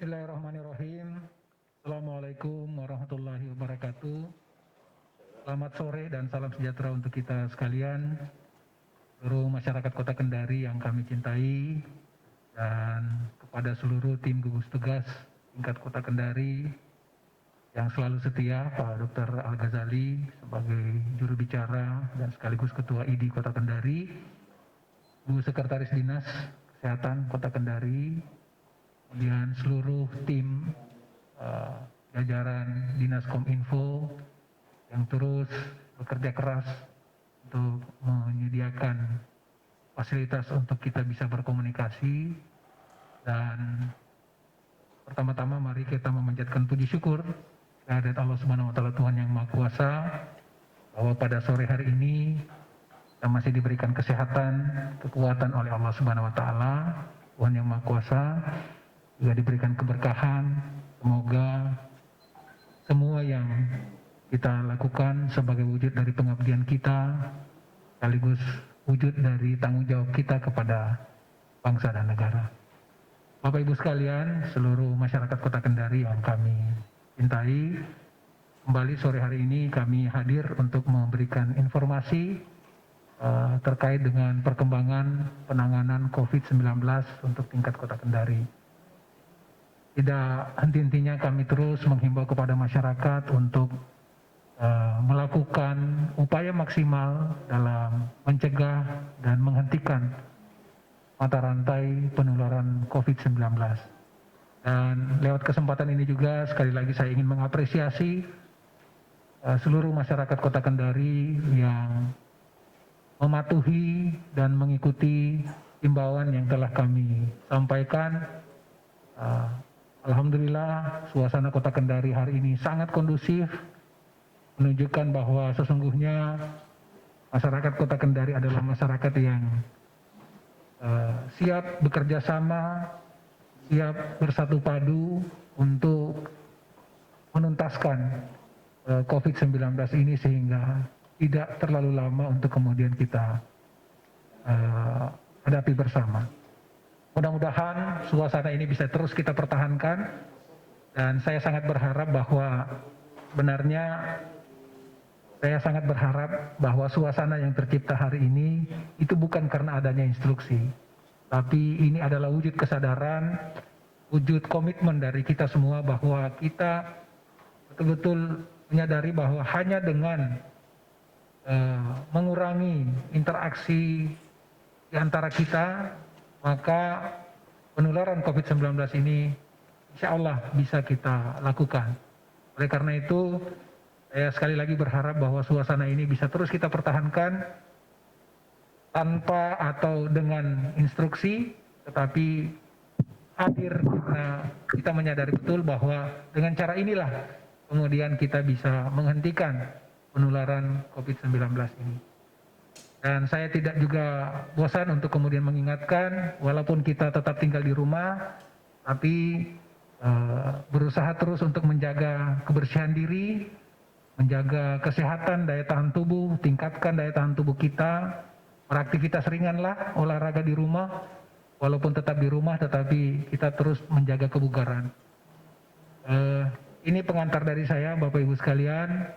Bismillahirrahmanirrahim. Assalamualaikum warahmatullahi wabarakatuh. Selamat sore dan salam sejahtera untuk kita sekalian, seluruh masyarakat Kota Kendari yang kami cintai, dan kepada seluruh tim gugus tugas tingkat Kota Kendari yang selalu setia, Pak Dr. Al-Ghazali sebagai juru bicara dan sekaligus Ketua ID Kota Kendari, Bu Sekretaris Dinas Kesehatan Kota Kendari, kemudian seluruh tim jajaran Dinas Kominfo yang terus bekerja keras untuk menyediakan fasilitas untuk kita bisa berkomunikasi. Dan pertama-tama mari kita memanjatkan puji syukur kehadirat Allah Subhanahu wa taala, Tuhan yang Maha Kuasa, bahwa pada sore hari ini kita masih diberikan kesehatan, kekuatan oleh Allah Subhanahu wa taala, Tuhan yang Maha Kuasa, juga diberikan keberkahan. Semoga semua yang kita lakukan sebagai wujud dari pengabdian kita, sekaligus wujud dari tanggung jawab kita kepada bangsa dan negara. Bapak Ibu sekalian, seluruh masyarakat Kota Kendari yang kami cintai, kembali sore hari ini kami hadir untuk memberikan informasi terkait dengan perkembangan penanganan COVID-19 untuk tingkat Kota Kendari. Tidak henti-hentinya kami terus menghimbau kepada masyarakat untuk melakukan upaya maksimal dalam mencegah dan menghentikan mata rantai penularan COVID-19. Dan lewat kesempatan ini juga sekali lagi saya ingin mengapresiasi seluruh masyarakat Kota Kendari yang mematuhi dan mengikuti himbauan yang telah kami sampaikan. Alhamdulillah, suasana Kota Kendari hari ini sangat kondusif, menunjukkan bahwa sesungguhnya masyarakat Kota Kendari adalah masyarakat yang siap bekerja sama, siap bersatu padu untuk menuntaskan COVID-19 ini sehingga tidak terlalu lama untuk kemudian kita hadapi bersama. Mudah-mudahan suasana ini bisa terus kita pertahankan, dan saya sangat berharap bahwa suasana yang tercipta hari ini itu bukan karena adanya instruksi, tapi ini adalah wujud kesadaran, wujud komitmen dari kita semua bahwa kita betul-betul menyadari bahwa hanya dengan mengurangi interaksi di antara kita, maka penularan COVID-19 ini insya Allah bisa kita lakukan. Oleh karena itu, saya sekali lagi berharap bahwa suasana ini bisa terus kita pertahankan tanpa atau dengan instruksi, tetapi hadir karena kita menyadari betul bahwa dengan cara inilah kemudian kita bisa menghentikan penularan COVID-19 ini. Dan saya tidak juga bosan untuk kemudian mengingatkan, walaupun kita tetap tinggal di rumah, tapi berusaha terus untuk menjaga kebersihan diri, menjaga kesehatan daya tahan tubuh, tingkatkan daya tahan tubuh kita, beraktivitas ringanlah, olahraga di rumah, walaupun tetap di rumah, tetapi kita terus menjaga kebugaran. Ini pengantar dari saya, Bapak Ibu sekalian.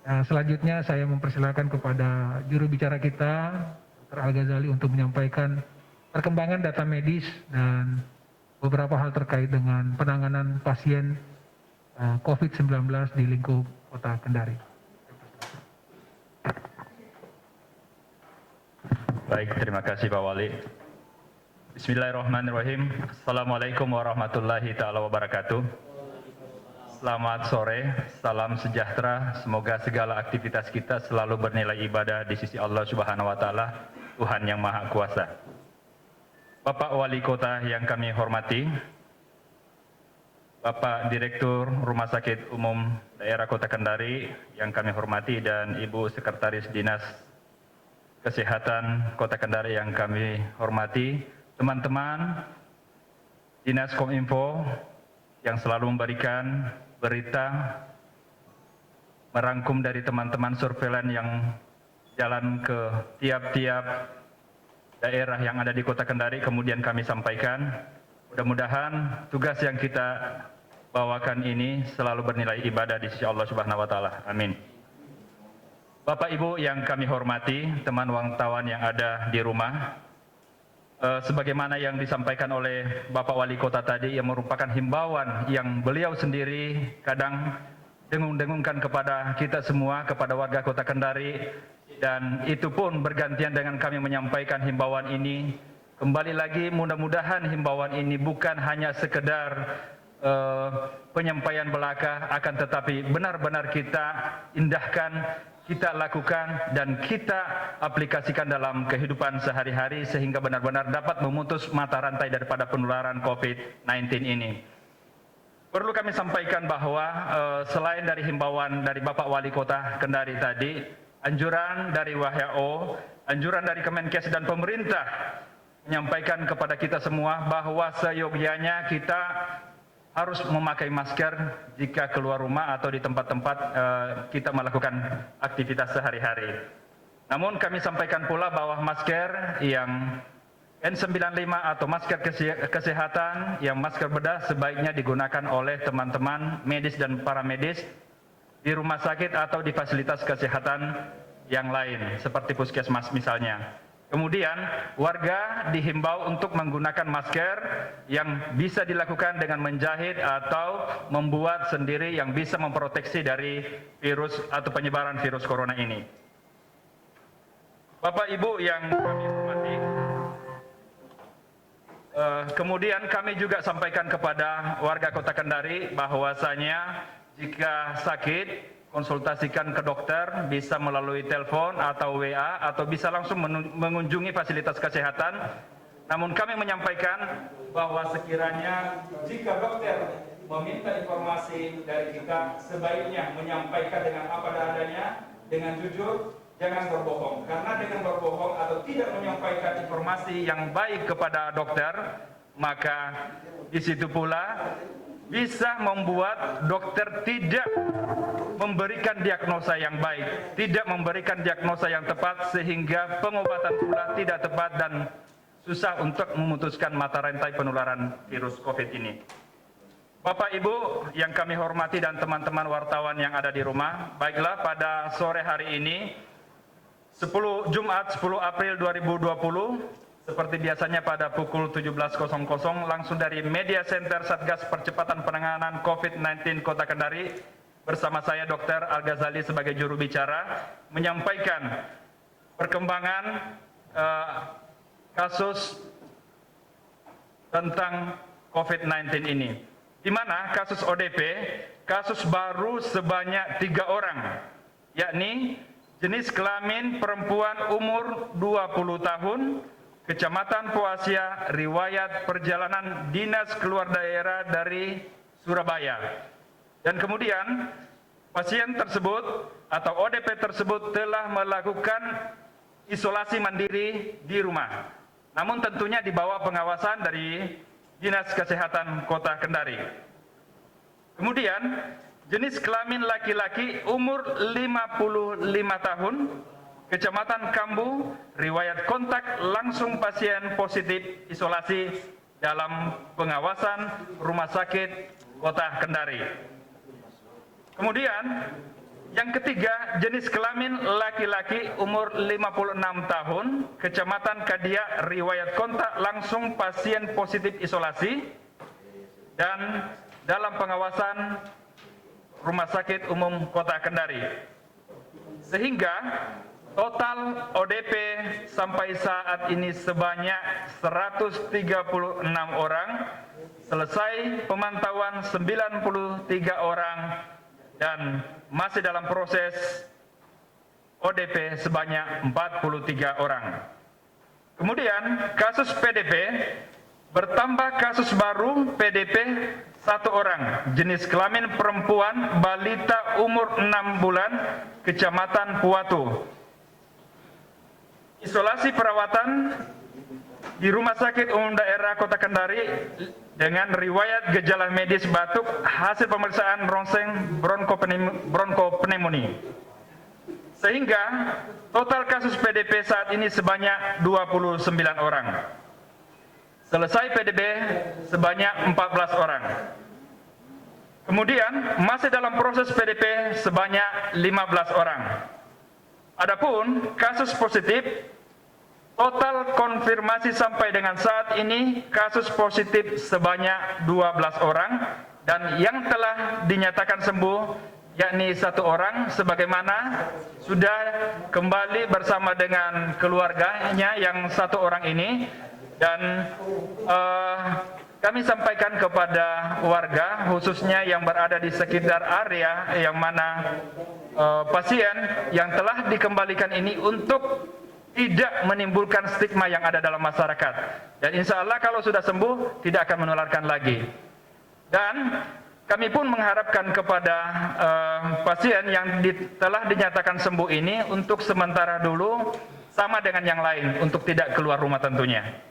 Selanjutnya saya mempersilakan kepada juru bicara kita, Dr. Al-Ghazali, untuk menyampaikan perkembangan data medis dan beberapa hal terkait dengan penanganan pasien COVID-19 di lingkup Kota Kendari. Baik, terima kasih Pak Wali. Bismillahirrahmanirrahim. Assalamualaikum warahmatullahi ta'ala wabarakatuh. Selamat sore, salam sejahtera. Semoga segala aktivitas kita selalu bernilai ibadah di sisi Allah Subhanahu wa taala, Tuhan yang Maha Kuasa. Bapak Wali Kota yang kami hormati, Bapak Direktur Rumah Sakit Umum Daerah Kota Kendari yang kami hormati, dan Ibu Sekretaris Dinas Kesehatan Kota Kendari yang kami hormati, teman-teman Dinas Kominfo yang selalu memberikan berita, merangkum dari teman-teman surveillance yang jalan ke tiap-tiap daerah yang ada di Kota Kendari, kemudian kami sampaikan. Mudah-mudahan tugas yang kita bawakan ini selalu bernilai ibadah di sisi Allah Subhanahu wa taala. Amin. Bapak Ibu yang kami hormati, teman wartawan yang ada di rumah, sebagaimana yang disampaikan oleh Bapak Wali Kota tadi yang merupakan himbauan yang beliau sendiri kadang dengung-dengungkan kepada kita semua, kepada warga Kota Kendari, dan itu pun bergantian dengan kami menyampaikan himbauan ini. Kembali lagi, mudah-mudahan himbauan ini bukan hanya sekedar penyampaian belaka, akan tetapi benar-benar kita indahkan, kita lakukan, dan kita aplikasikan dalam kehidupan sehari-hari sehingga benar-benar dapat memutus mata rantai daripada penularan COVID-19 ini. Perlu kami sampaikan bahwa selain dari himbauan dari Bapak Wali Kota Kendari tadi, anjuran dari WHO, anjuran dari Kemenkes dan pemerintah menyampaikan kepada kita semua bahwa seyogyanya kita harus memakai masker jika keluar rumah atau di tempat-tempat kita melakukan aktivitas sehari-hari. Namun kami sampaikan pula bahwa masker yang N95 atau masker kesehatan yang masker bedah sebaiknya digunakan oleh teman-teman medis dan paramedis di rumah sakit atau di fasilitas kesehatan yang lain seperti puskesmas misalnya. Kemudian warga dihimbau untuk menggunakan masker yang bisa dilakukan dengan menjahit atau membuat sendiri yang bisa memproteksi dari virus atau penyebaran virus corona ini. Bapak Ibu yang kami hormati, kemudian kami juga sampaikan kepada warga Kota Kendari bahwasanya jika sakit, konsultasikan ke dokter, bisa melalui telepon atau WA atau bisa langsung mengunjungi fasilitas kesehatan. Namun kami menyampaikan bahwa sekiranya jika dokter meminta informasi dari kita, sebaiknya menyampaikan dengan apa adanya, dengan jujur, jangan berbohong. Karena dengan berbohong atau tidak menyampaikan informasi yang baik kepada dokter, maka di situ pula bisa membuat dokter tidak memberikan diagnosa yang baik, tidak memberikan diagnosa yang tepat, sehingga pengobatan pula tidak tepat dan susah untuk memutuskan mata rantai penularan virus COVID ini. Bapak Ibu yang kami hormati dan teman-teman wartawan yang ada di rumah, baiklah pada sore hari ini, Jumat 10 April 2020, seperti biasanya pada pukul 17.00 langsung dari Media Center Satgas Percepatan Penanganan COVID-19 Kota Kendari bersama saya Dr. Al-Ghazali sebagai juru bicara menyampaikan perkembangan kasus tentang COVID-19 ini, di mana kasus ODP, kasus baru sebanyak 3 orang, yakni jenis kelamin perempuan umur 20 tahun, Kecamatan Poasia, riwayat perjalanan dinas keluar daerah dari Surabaya. Dan kemudian pasien tersebut atau ODP tersebut telah melakukan isolasi mandiri di rumah. Namun tentunya di bawah pengawasan dari Dinas Kesehatan Kota Kendari. Kemudian jenis kelamin laki-laki umur 55 tahun, Kecamatan Kambu, riwayat kontak langsung pasien positif isolasi dalam pengawasan Rumah Sakit Kota Kendari. Kemudian yang ketiga, jenis kelamin laki-laki umur 56 tahun, Kecamatan Kadia, riwayat kontak langsung pasien positif isolasi dan dalam pengawasan Rumah Sakit Umum Kota Kendari. Sehingga total ODP sampai saat ini sebanyak 136 orang, selesai pemantauan 93 orang, dan masih dalam proses ODP sebanyak 43 orang. Kemudian kasus PDP, bertambah kasus baru PDP 1 orang, jenis kelamin perempuan, balita umur 6 bulan, Kecamatan Puatu. Isolasi perawatan di Rumah Sakit Umum Daerah Kota Kendari dengan riwayat gejala medis batuk hasil pemeriksaan ronsen bronkopneumonia. Sehingga total kasus PDP saat ini sebanyak 29 orang. Selesai PDB sebanyak 14 orang. Kemudian masih dalam proses PDP sebanyak 15 orang. Adapun kasus positif, total konfirmasi sampai dengan saat ini kasus positif sebanyak 12 orang dan yang telah dinyatakan sembuh yakni 1 orang sebagaimana sudah kembali bersama dengan keluarganya yang 1 orang ini. Dan kami sampaikan kepada warga khususnya yang berada di sekitar area yang mana pasien yang telah dikembalikan ini untuk tidak menimbulkan stigma yang ada dalam masyarakat. Dan insya Allah kalau sudah sembuh tidak akan menularkan lagi. Dan kami pun mengharapkan kepada pasien yang telah dinyatakan sembuh ini untuk sementara dulu sama dengan yang lain untuk tidak keluar rumah tentunya.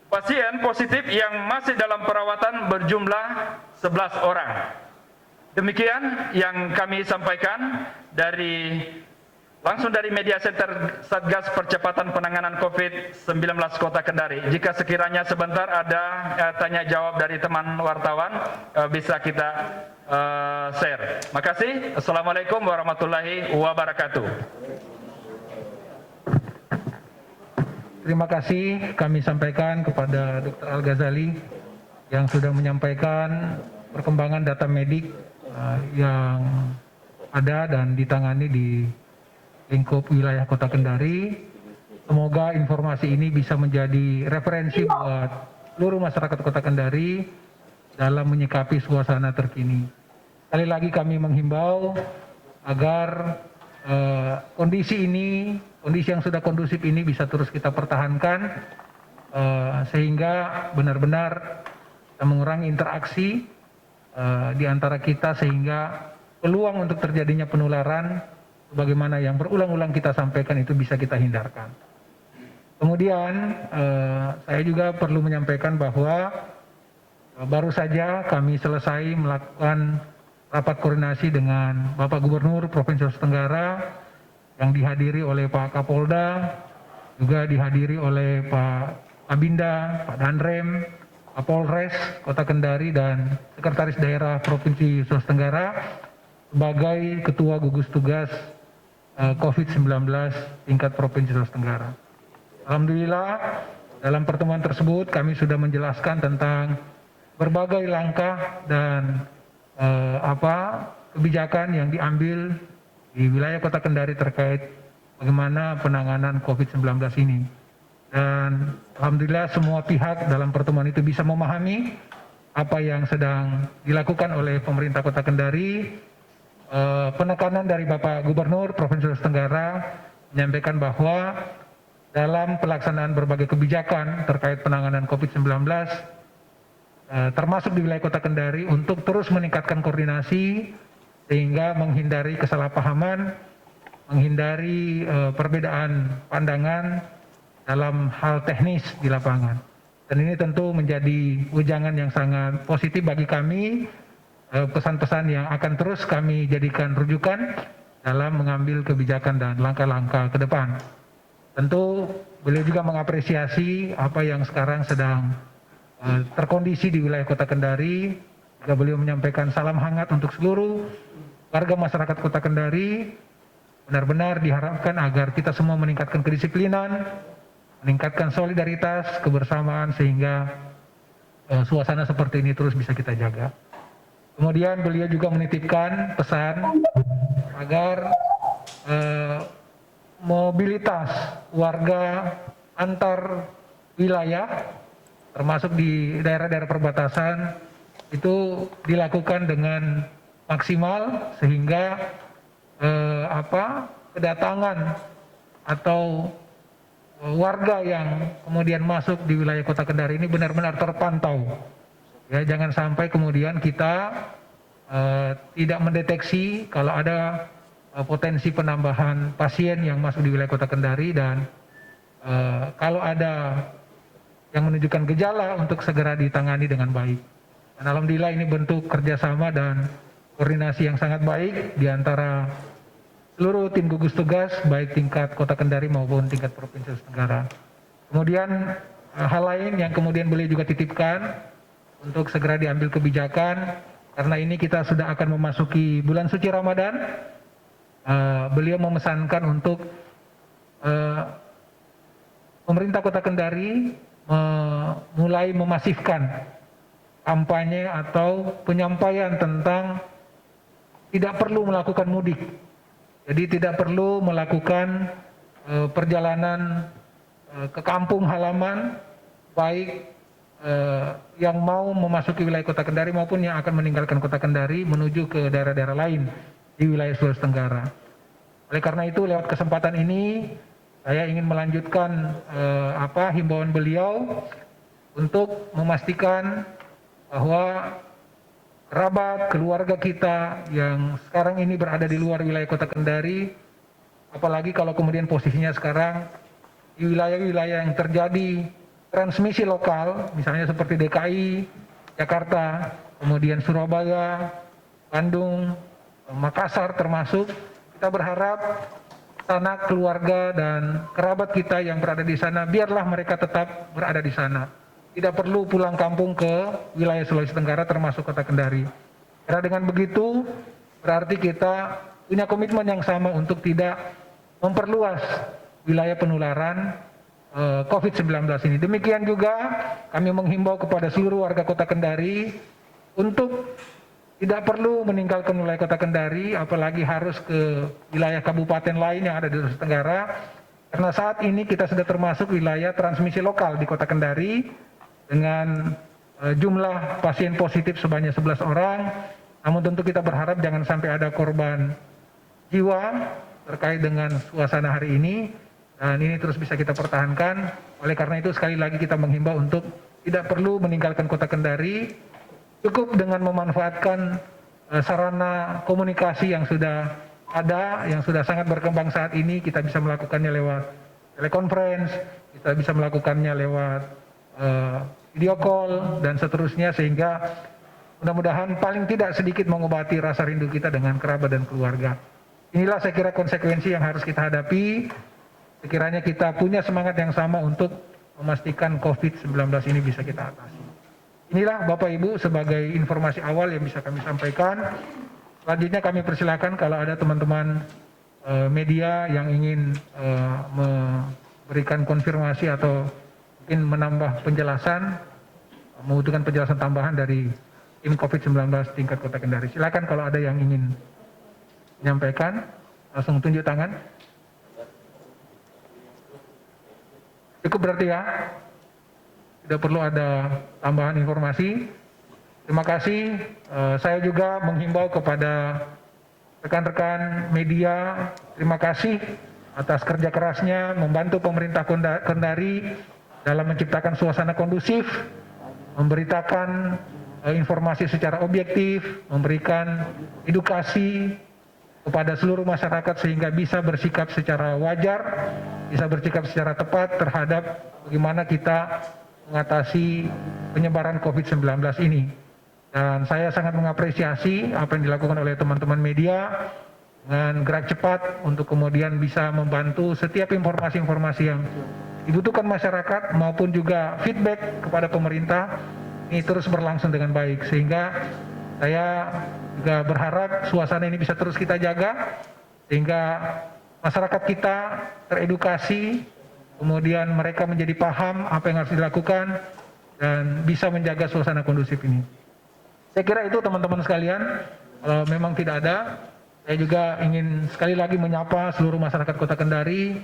Pasien positif yang masih dalam perawatan berjumlah 11 orang. Demikian yang kami sampaikan langsung dari Media Center Satgas Percepatan Penanganan COVID-19 Kota Kendari. Jika sekiranya sebentar ada tanya jawab dari teman wartawan, bisa kita share. Makasih. Assalamualaikum warahmatullahi wabarakatuh. Terima kasih kami sampaikan kepada Dr. Al-Ghazali yang sudah menyampaikan perkembangan data medik yang ada dan ditangani di lingkup wilayah Kota Kendari. Semoga informasi ini bisa menjadi referensi buat seluruh masyarakat Kota Kendari dalam menyikapi suasana terkini. Sekali lagi kami menghimbau agar kondisi yang sudah kondusif ini bisa terus kita pertahankan sehingga benar-benar kita mengurangi interaksi di antara kita sehingga peluang untuk terjadinya penularan sebagaimana yang berulang-ulang kita sampaikan itu bisa kita hindarkan. Kemudian saya juga perlu menyampaikan bahwa baru saja kami selesai melakukan rapat koordinasi dengan Bapak Gubernur Provinsi Sulawesi Tenggara yang dihadiri oleh Pak Kapolda, juga dihadiri oleh Pak Kabinda, Pak Danrem, Kapolres Kota Kendari dan Sekretaris Daerah Provinsi Sulawesi Tenggara sebagai Ketua Gugus Tugas COVID-19 tingkat Provinsi Sulawesi Tenggara. Alhamdulillah dalam pertemuan tersebut kami sudah menjelaskan tentang berbagai langkah dan kebijakan yang diambil di wilayah Kota Kendari terkait bagaimana penanganan COVID-19 ini. Dan alhamdulillah semua pihak dalam pertemuan itu bisa memahami apa yang sedang dilakukan oleh pemerintah Kota Kendari. Penekanan dari Bapak Gubernur Provinsi Sulawesi Tenggara menyampaikan bahwa dalam pelaksanaan berbagai kebijakan terkait penanganan COVID-19 termasuk di wilayah Kota Kendari untuk terus meningkatkan koordinasi sehingga menghindari kesalahpahaman, menghindari perbedaan pandangan dalam hal teknis di lapangan. Dan ini tentu menjadi wejangan yang sangat positif bagi kami, pesan-pesan yang akan terus kami jadikan rujukan dalam mengambil kebijakan dan langkah-langkah ke depan. Tentu beliau juga mengapresiasi apa yang sekarang sedang terkondisi di wilayah Kota Kendari. Juga beliau menyampaikan salam hangat untuk seluruh warga masyarakat Kota Kendari. Benar-benar diharapkan agar kita semua meningkatkan kedisiplinan, meningkatkan solidaritas, kebersamaan sehingga suasana seperti ini terus bisa kita jaga. Kemudian beliau juga menitipkan pesan agar mobilitas warga antar wilayah termasuk di daerah-daerah perbatasan itu dilakukan dengan maksimal sehingga kedatangan atau warga yang kemudian masuk di wilayah Kota Kendari ini benar-benar terpantau. Ya, jangan sampai kemudian kita tidak mendeteksi kalau ada potensi penambahan pasien yang masuk di wilayah Kota Kendari dan kalau ada yang menunjukkan gejala untuk segera ditangani dengan baik. Dan alhamdulillah ini bentuk kerjasama dan koordinasi yang sangat baik di antara seluruh tim gugus tugas baik tingkat Kota Kendari maupun tingkat Provinsi Sulawesi Tenggara. Kemudian hal lain yang kemudian beliau juga titipkan untuk segera diambil kebijakan, karena ini kita sudah akan memasuki bulan suci Ramadan. Beliau memesankan untuk pemerintah Kota Kendari mulai memasifkan kampanye atau penyampaian tentang tidak perlu melakukan mudik. Jadi tidak perlu melakukan perjalanan ke kampung halaman, baik yang mau memasuki wilayah Kota Kendari maupun yang akan meninggalkan Kota Kendari menuju ke daerah-daerah lain di wilayah Sulawesi Tenggara. Oleh karena itu, lewat kesempatan ini saya ingin melanjutkan himbauan beliau untuk memastikan bahwa kerabat, keluarga kita yang sekarang ini berada di luar wilayah Kota Kendari, apalagi kalau kemudian posisinya sekarang di wilayah-wilayah yang terjadi transmisi lokal, misalnya seperti DKI, Jakarta, kemudian Surabaya, Bandung, Makassar termasuk, kita berharap sanak keluarga dan kerabat kita yang berada di sana, biarlah mereka tetap berada di sana. Tidak perlu pulang kampung ke wilayah Sulawesi Tenggara termasuk Kota Kendari. Karena dengan begitu berarti kita punya komitmen yang sama untuk tidak memperluas wilayah penularan COVID-19 ini. Demikian juga kami menghimbau kepada seluruh warga Kota Kendari untuk tidak perlu meninggalkan wilayah Kota Kendari, apalagi harus ke wilayah kabupaten lain yang ada di Sulawesi Tenggara. Karena saat ini kita sudah termasuk wilayah transmisi lokal di Kota Kendari dengan jumlah pasien positif sebanyak 11 orang. Namun tentu kita berharap jangan sampai ada korban jiwa terkait dengan suasana hari ini, dan ini terus bisa kita pertahankan. Oleh karena itu sekali lagi kita menghimbau untuk tidak perlu meninggalkan Kota Kendari, cukup dengan memanfaatkan sarana komunikasi yang sudah ada, yang sudah sangat berkembang saat ini. Kita bisa melakukannya lewat telekonferensi, kita bisa melakukannya lewat video call dan seterusnya, sehingga mudah-mudahan paling tidak sedikit mengobati rasa rindu kita dengan kerabat dan keluarga. Inilah saya kira konsekuensi yang harus kita hadapi. Sekiranya kita punya semangat yang sama untuk memastikan COVID-19 ini bisa kita atasi. Inilah Bapak Ibu sebagai informasi awal yang bisa kami sampaikan. Selanjutnya kami persilakan kalau ada teman-teman media yang ingin memberikan konfirmasi atau mungkin menambah penjelasan, membutuhkan penjelasan tambahan dari tim COVID-19 tingkat Kota Kendari. Silakan kalau ada yang ingin menyampaikan, langsung tunjuk tangan. Cukup berarti ya, tidak perlu ada tambahan informasi. Terima kasih. Saya juga menghimbau kepada rekan-rekan media, terima kasih atas kerja kerasnya membantu pemerintah Kendari dalam menciptakan suasana kondusif, memberitakan informasi secara objektif, memberikan edukasi kepada seluruh masyarakat sehingga bisa bersikap secara wajar, bisa bersikap secara tepat terhadap bagaimana kita mengatasi penyebaran COVID-19 ini. Dan saya sangat mengapresiasi apa yang dilakukan oleh teman-teman media dengan gerak cepat untuk kemudian bisa membantu setiap informasi-informasi yang dibutuhkan masyarakat maupun juga feedback kepada pemerintah ini terus berlangsung dengan baik, sehingga saya juga berharap suasana ini bisa terus kita jaga sehingga masyarakat kita teredukasi, kemudian mereka menjadi paham apa yang harus dilakukan dan bisa menjaga suasana kondusif ini. Saya kira itu teman-teman sekalian. Kalau memang tidak ada, saya juga ingin sekali lagi menyapa seluruh masyarakat Kota Kendari.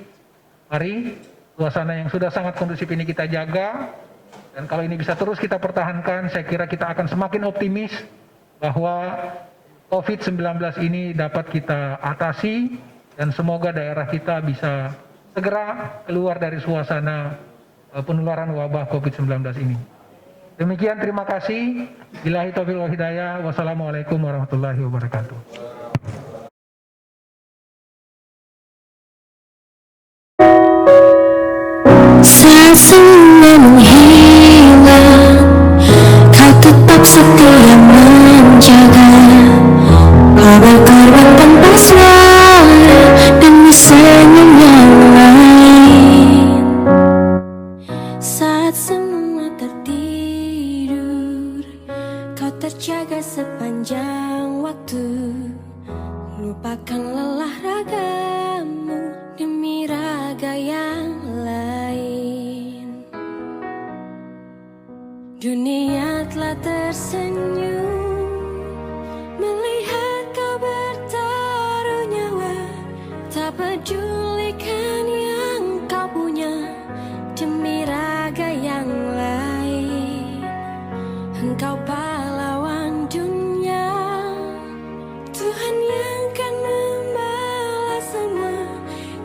Mari suasana yang sudah sangat kondusif ini kita jaga, dan kalau ini bisa terus kita pertahankan, saya kira kita akan semakin optimis bahwa COVID-19 ini dapat kita atasi dan semoga daerah kita bisa segera keluar dari suasana penularan wabah COVID-19 ini. Demikian, terima kasih. Billahi taufiq wal hidayah. Wassalamualaikum warahmatullahi wabarakatuh. Saat semua menghilang, kau tetap setia menjaga korban-korban tanpa suara demi senyum yang lain. Saat raga yang lain. Dunia telah tersenyum melihat kau bertaruh nyawa, tak pedulikan yang kau punya demi raga yang lain. Engkau pahlawan dunia, Tuhan yang kan membalas semua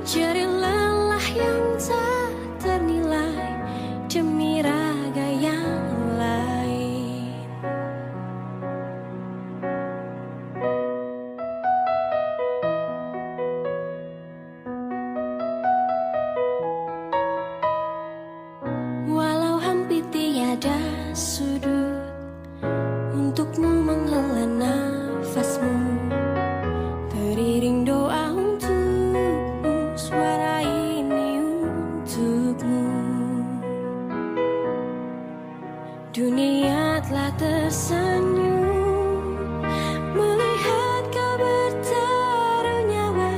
jerih lelah yang tak ternilai demi raga yang lain. Walau hampir tiada sudut untukmu menghela nafasmu, beriring doa untukmu, suara ini untukmu. Dunia telah tersenyum melihat kau bertaruh nyawa,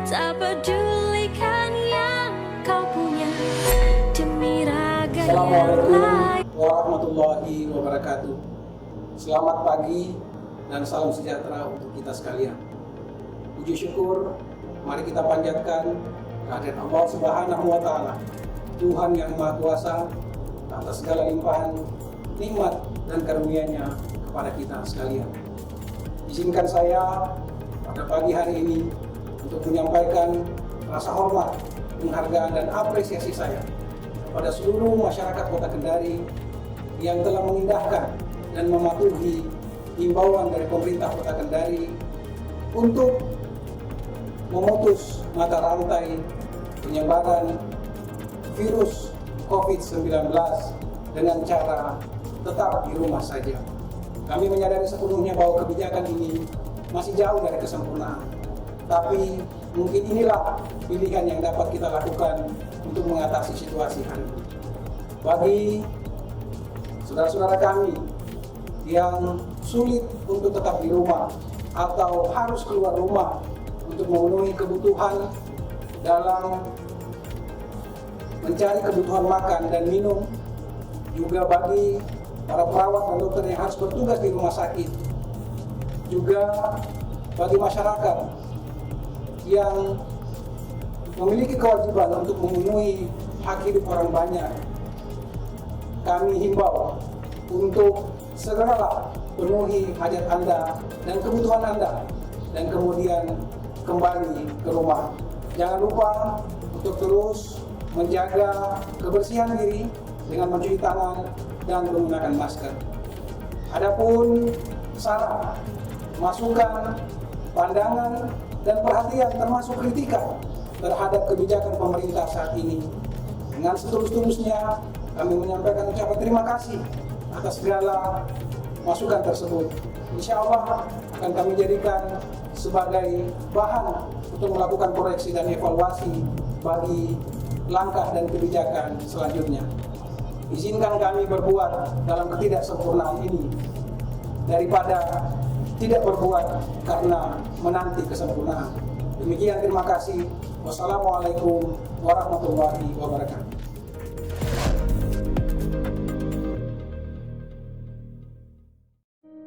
tak pedulikan yang kau punya demi raga yang Assalamualaikum lain. warahmatullahi wabarakatuh. Selamat pagi dan salam sejahtera untuk kita sekalian. Puji syukur, mari kita panjatkan kehadirat Allah Subhanahu wa Ta'ala, Tuhan yang Maha Kuasa, atas segala limpahan nikmat dan karunia-Nya kepada kita sekalian. Izinkan saya pada pagi hari ini untuk menyampaikan rasa hormat, penghargaan dan apresiasi saya kepada seluruh masyarakat Kota Kendari yang telah mengindahkan dan mematuhi himbauan dari pemerintah Kota Kendari untuk memutus mata rantai penyebaran virus COVID-19 dengan cara tetap di rumah saja. Kami menyadari sepenuhnya bahwa kebijakan ini masih jauh dari kesempurnaan, tapi mungkin inilah pilihan yang dapat kita lakukan untuk mengatasi situasi hari ini. Bagi saudara-saudara kami yang sulit untuk tetap di rumah atau harus keluar rumah untuk memenuhi kebutuhan dalam mencari kebutuhan makan dan minum, juga bagi para perawat dan dokter yang harus bertugas di rumah sakit, juga bagi masyarakat yang memiliki kewajiban untuk memenuhi hak hidup orang banyak, kami himbau untuk segeralah penuhi hajat Anda dan kebutuhan Anda, dan kemudian kembali ke rumah. Jangan lupa untuk terus menjaga kebersihan diri dengan mencuci tangan dan menggunakan masker. Adapun saran, masukan, pandangan, dan perhatian termasuk kritikan terhadap kebijakan pemerintah saat ini, dengan setulus-tulusnya kami menyampaikan ucapan terima kasih atas segala masukan tersebut. Insya Allah akan kami jadikan sebagai bahan untuk melakukan koreksi dan evaluasi bagi langkah dan kebijakan selanjutnya. Izinkan kami berbuat dalam ketidaksempurnaan ini daripada tidak berbuat karena menanti kesempurnaan. Demikian, terima kasih. Wassalamualaikum warahmatullahi wabarakatuh.